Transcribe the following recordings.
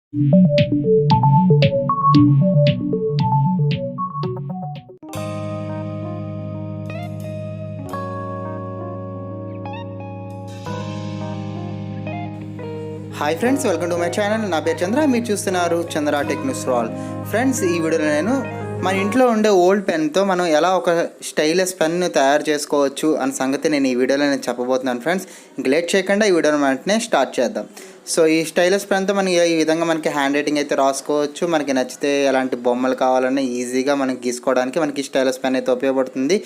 Hi friends, welcome to my channel. నా పేరు చంద్ర, మీరు చూస్తున్నారు చంద్ర టెక్ న్యూస్ ఆల్. ఫ్రెండ్స్, ఈ వీడియోలో నేను మన ఇంట్లో ఉండే ఓల్డ్ పెన్తో మనం ఎలా ఒక స్టైలస్ పెన్ను తయారు చేసుకోవచ్చు అన్న సంగతి నేను ఈ వీడియోలో చెప్పబోతున్నాను. ఫ్రెండ్స్, ఇంక లేట్ చేయకుండా ఈ వీడియోని వెంటనే స్టార్ట్ చేద్దాం. సో ఈ స్టైలస్ పెన్తో మనం ఈ విధంగా మనకి హ్యాండ్ రైటింగ్ అయితే రాసుకోవచ్చు. మనకి నచ్చితే ఎలాంటి బొమ్మలు కావాలన్నా ఈజీగా మనకి గీసుకోవడానికి మనకి స్టైలస్ పెన్ అయితే ఉపయోగపడుతుంది.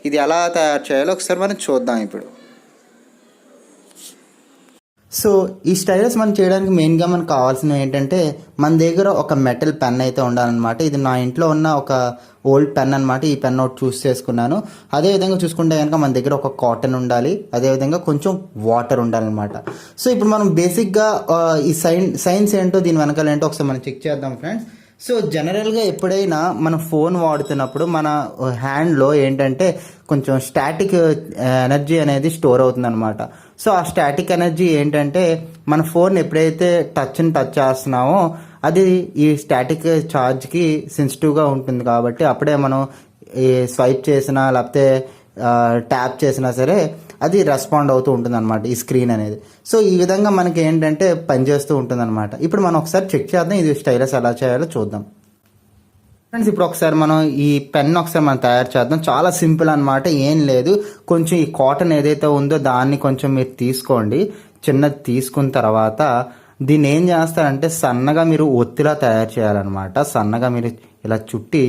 ఇది ఎలా తయారు చేయాలో ఒకసారి మనం చూద్దాం ఇప్పుడు. సో ఈ స్టైలస్ మనం చేయడానికి మెయిన్గా మనకు కావాల్సినవి ఏంటంటే, మన దగ్గర ఒక మెటల్ పెన్ అయితే ఉండాలన్నమాట. ఇది నా ఇంట్లో ఉన్న ఒక ఓల్డ్ పెన్ అనమాట. ఈ పెన్ ఒకటి చూస్ చేసుకున్నాను. అదేవిధంగా చూసుకుంటే కనుక మన దగ్గర ఒక కాటన్ ఉండాలి, అదేవిధంగా కొంచెం వాటర్ ఉండాలన్నమాట. సో ఇప్పుడు మనం బేసిక్గా ఈ సైన్స్ ఏంటో దీని వెనకాల ఏంటో ఒకసారి మనం చెక్ చేద్దాం ఫ్రెండ్స్. సో జనరల్గా ఎప్పుడైనా మనం ఫోన్ వాడుతున్నప్పుడు మన హ్యాండ్లో ఏంటంటే కొంచెం స్టాటిక్ ఎనర్జీ అనేది స్టోర్ అవుతుందన్నమాట. సో ఆ స్టాటిక్ ఎనర్జీ ఏంటంటే మన ఫోన్ ఎప్పుడైతే టచ్ చేస్తున్నామో అది ఈ స్టాటిక్ ఛార్జ్కి సెన్సిటివ్గా ఉంటుంది. కాబట్టి అప్పుడే మనం ఈ స్వైప్ చేసినా లేకపోతే ట్యాప్ చేసినా సరే అది రెస్పాండ్ అవుతూ ఉంటుంది అనమాట ఈ స్క్రీన్ అనేది. సో ఈ విధంగా మనకి ఏంటంటే పనిచేస్తూ ఉంటుంది అనమాట. ఇప్పుడు మనం ఒకసారి చెక్ చేద్దాం ఇది స్టైలస్ ఎలా చేయాలో చూద్దాం. ఫ్రెండ్స్, ఇప్పుడు ఒకసారి మనం ఈ పెన్ ఒకసారి మనం తయారు చేద్దాం. చాలా సింపుల్ అనమాట, ఏం లేదు. కొంచెం ఈ కాటన్ ఏదైతే ఉందో దాన్ని కొంచెం మీరు తీసుకోండి. చిన్నది తీసుకున్న తర్వాత దీన్ని ఏం చేస్తారంటే సన్నగా మీరు ఒత్తిలా తయారు చేయాలన్నమాట. సన్నగా మీరు ఇలా చుట్టి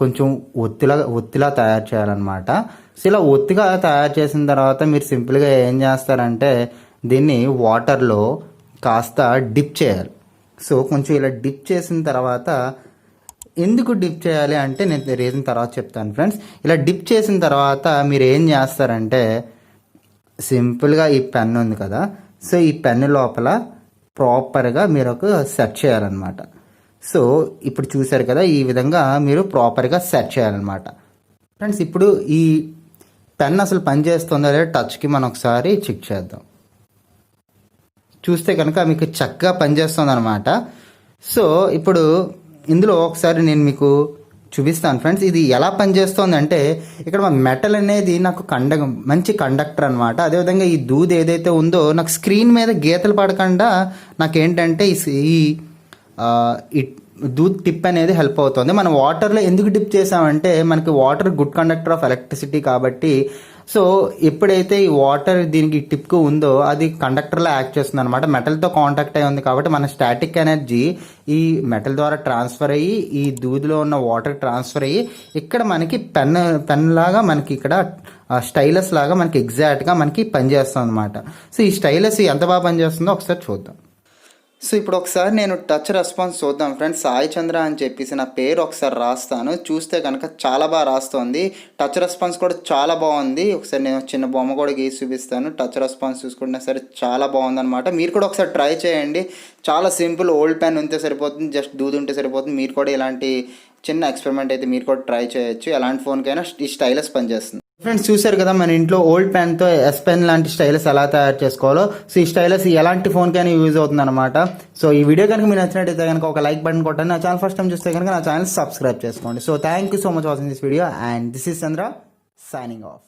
కొంచెం ఒత్తిలా తయారు చేయాలన్నమాట. సో ఇలా ఒత్తిగా తయారు చేసిన తర్వాత మీరు సింపుల్గా ఏం చేస్తారంటే దీన్ని వాటర్లో కాస్త డిప్ చేయాలి. సో కొంచెం ఇలా డిప్ చేసిన తర్వాత, ఎందుకు డిప్ చేయాలి అంటే నేను రీజన్ తర్వాత చెప్తాను ఫ్రెండ్స్. ఇలా డిప్ చేసిన తర్వాత మీరు ఏం చేస్తారంటే సింపుల్గా ఈ పెన్ ఉంది కదా, సో ఈ పెన్ను లోపల ప్రాపర్గా మీరు ఒక సెట్ చేయాలన్నమాట. సో ఇప్పుడు చూసారు కదా, ఈ విధంగా మీరు ప్రాపర్గా సెట్ చేయాలన్నమాట. ఫ్రెండ్స్, ఇప్పుడు ఈ పెన్ అసలు పనిచేస్తుందో లేదా టచ్కి మనం ఒకసారి చెక్ చేద్దాం. చూస్తే కనుక మీకు చక్కగా పనిచేస్తుంది అనమాట. సో ఇప్పుడు ఇందులో ఒకసారి నేను మీకు చూపిస్తాను ఫ్రెండ్స్. ఇది ఎలా పనిచేస్తుంది అంటే, ఇక్కడ మెటల్ అనేది నాకు మంచి కండక్టర్ అనమాట. అదేవిధంగా ఈ దూది ఏదైతే ఉందో నాకు స్క్రీన్ మీద గీతలు పడకుండా నాకేంటంటే ఈ దూద్ టిప్ అనేది హెల్ప్ అవుతుంది. మనం వాటర్లో ఎందుకు డిప్ చేసామంటే మనకి water good conductor of electricity కాబట్టి, సో ఎప్పుడైతే ఈ వాటర్ దీనికి టిప్కు ఉందో అది కండక్టర్లో యాక్ట్ చేస్తుంది అనమాట. మెటల్తో కాంటాక్ట్ అయి ఉంది కాబట్టి మన స్టాటిక్ ఎనర్జీ ఈ మెటల్ ద్వారా ట్రాన్స్ఫర్ అయ్యి ఈ దూదిలో ఉన్న వాటర్ ట్రాన్స్ఫర్ అయ్యి ఇక్కడ మనకి పెన్ లాగా మనకి ఇక్కడ స్టైలస్ లాగా మనకి ఎగ్జాక్ట్గా మనకి పనిచేస్తుంది అనమాట. సో ఈ స్టైలస్ ఎంత బాగా పనిచేస్తుందో ఒకసారి చూద్దాం. సో ఇప్పుడు ఒకసారి నేను టచ్ రెస్పాన్స్ చూద్దాం ఫ్రెండ్స్. సాయి చంద్ర అని చెప్పేసి నా పేరు ఒకసారి రాస్తాను. చూస్తే కనుక చాలా బాగా రాస్తుంది. టచ్ రెస్పాన్స్ కూడా చాలా బాగుంది. ఒకసారి నేను చిన్న బొమ్మ కూడా గీసి చూపిస్తాను. టచ్ రెస్పాన్స్ చూసుకుంటే సరే చాలా బాగుందన్నమాట. మీరు కూడా ఒకసారి ట్రై చేయండి. చాలా సింపుల్, ఓల్డ్ పెన్ ఉంటే సరిపోతుంది, జస్ట్ దూది ఉంటే సరిపోతుంది. మీరు కూడా ఇలాంటి చిన్న ఎక్స్పెరిమెంట్ అయితే మీరు కూడా ట్రై చేయొచ్చు. ఎలాంటి ఫోన్కైనా ఈ స్టైలస్ పనిచేస్తుంది. ఫ్రెండ్స్, చూసారు కదా మన ఇంట్లో ఓల్డ్ పెన్తో ఎస్ పెన్ లాంటి స్టైలస్ ఎలా తయారు చేసుకోవాలో. సో ఈ స్టైలస్ ఎలాంటి ఫోన్కైనా యూజ్ అవుతుంది అనమాట. సో ఈ వీడియో కనుక మీరు నచ్చినట్టయితే కనుక ఒక లైక్ బటన్ కొట్టండి. నా ఛానల్ ఫస్ట్ టైం చూస్తే కనుక నా ఛానల్ సబ్స్క్రైబ్ చేసుకోండి. So thank you so much watching this video and this is Chandra signing off.